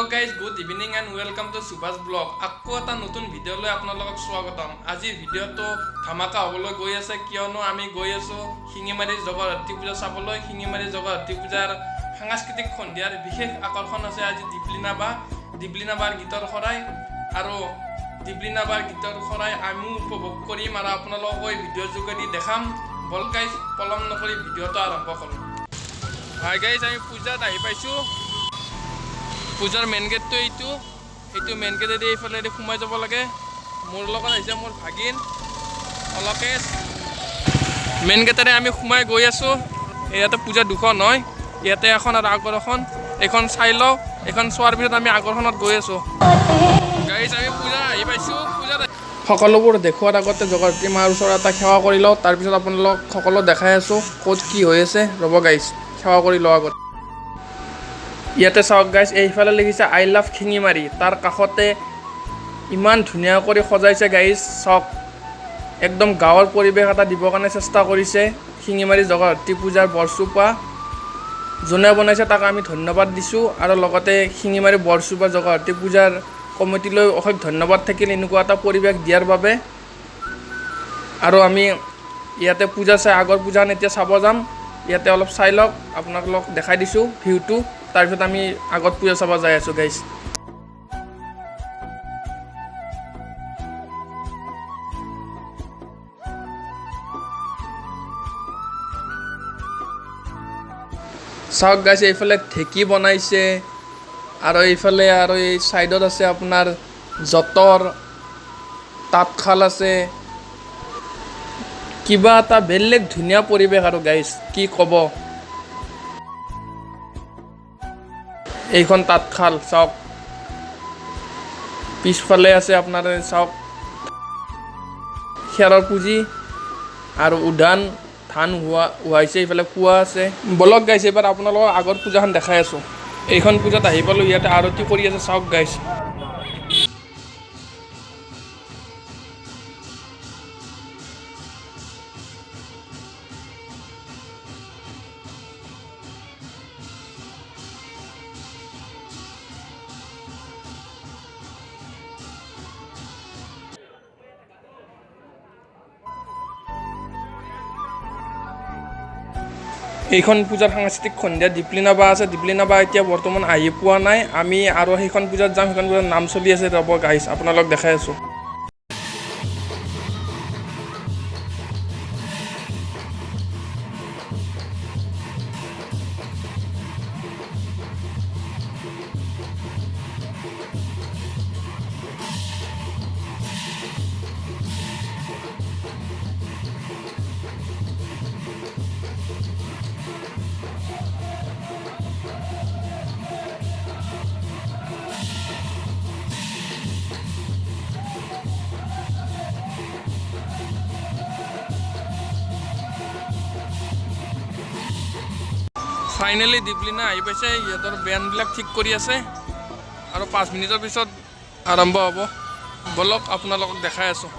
Hello guys, good evening and welcome to Subhash Vlog. আকৌ এটা নতুন ভিডিঅ' লৈ আপোনালোকক স্বাগতম। আজি ভিডিঅ'টো ধামাকা হ'বলৈ গৈ আছে কিয়নো আমি গৈ আছো শিঙিমাৰী জগদ্ধাত্ৰী পূজা চাবলৈ। শিঙিমাৰী জগদ্ধাত্ৰী পূজাৰ সাংস্কৃতিক সন্ধিয়াৰ বিশেষ আকৰ্ষণ আছে আজি দিপলিনা বাৰ গীতৰ শৰাই আৰু দিপলিনা বাৰ গীতৰ শৰাই আমি উপভোগ কৰিম আৰু আপোনালোকক এই ভিডিঅ'ৰ যোগেদি দেখাম। বল গাইজ পলম নকৰি ভিডিঅ'টো আৰম্ভ কৰোঁ। হয় গাইজ, আমি পূজাত আহি পাইছোঁ। পূজাৰ মেইন গেটটো এইটো মেইন গেটেদি এইফালেদি সোমাই যাব লাগে। মোৰ লগত আহিছে মোৰ ভাগিন অলকেশ। মেইন গেটেৰে আমি সোমাই গৈ আছোঁ। ইয়াতে পূজা দুখন হয়, ইয়াতে এখন আৰু আগৰ এখন। এইখন চাই লওঁ, এইখন চোৱাৰ পিছত আমি আগৰখনত গৈ আছোঁ। গাইজ আমি পূজা আহি পাইছোঁ। পূজাত সকলোবোৰ দেখুওৱাৰ আগতে জগদ্ধাত্ৰী মাৰ ওচৰত এটা সেৱা কৰি লওঁ, তাৰপিছত আপোনালোক সকলো দেখাই আছোঁ ক'ত কি হৈ আছে। ৰ'ব গাইজ, সেৱা কৰি লওঁ আগত। ইয়াতে চাওক গাইজ, এইফালে লিখিছে আই লাভ শিঙিমাৰী, তাৰ কাষতে ইমান ধুনীয়া কৰি সজাইছে গাইজ। চাওক, একদম গাঁৱৰ পৰিৱেশ এটা দিবৰ কাৰণে চেষ্টা কৰিছে শিঙিমাৰী জগদ্ধাত্ৰী পূজাৰ বৰচুপা। যোনে বনাইছে তাক আমি ধন্যবাদ দিছোঁ আৰু লগতে শিঙিমাৰী বৰচুপা জগদ্ধাত্ৰী পূজাৰ কমিটিলৈ অশেষ ধন্যবাদ থাকিল এনেকুৱা এটা পৰিৱেশ দিয়াৰ বাবে। আৰু আমি ইয়াতে পূজা চাই আগৰ পূজাখন এতিয়া চাব যাম। ইয়াতে অলপ চাই লওক, আপোনালোকক দেখাই দিছোঁ ভিউটো। তাৰপিছত আমি আগত পূজা চাব যাই আছোঁ গাইজ। চাওক গাইজ, এইফালে ঢেঁকী বনাইছে আৰু এইফালে আৰু এই ছাইডত আছে আপোনাৰ যঁতৰ, তাঁতশাল আছে। কিবা এটা বেলেগ ধুনীয়া পৰিৱেশ আৰু গাইজ, কি ক'ব। এইখন তাঁতশাল চাওক, পিছফালে আছে আপোনাৰ চাওক খেৰৰ পুঁজি আৰু উদ্যান ধান হোৱাইছে। এইফালে কুঁৱা আছে। বলক গাইছে, এইবাৰ আপোনালোকৰ আগৰ পূজাখন দেখাই আছোঁ। এইখন পূজাত আহি পালোঁ, ইয়াতে আৰতি কৰি আছে। চাওক গাইছে, এইখন পূজাৰ সাংস্কৃতিক সন্ধিয়া দিপলিনা বা আছে। দিপলিনা বা এতিয়া বৰ্তমান আহি পোৱা নাই। আমি আৰু সেইখন পূজাত যাম, সেইখন পূজাৰ নাম চলি আছে। ৰ'ব গাইছ, আপোনালোক দেখাই আছোঁ। ফাইনেলি দিপলিনা আহি পাইছে। সিহঁতৰ বেণ্ডবিলাক ঠিক কৰি আছে আৰু 5 মিনিটৰ পিছত আৰম্ভ হ'ব। বলক আপোনালোকক দেখাই আছোঁ।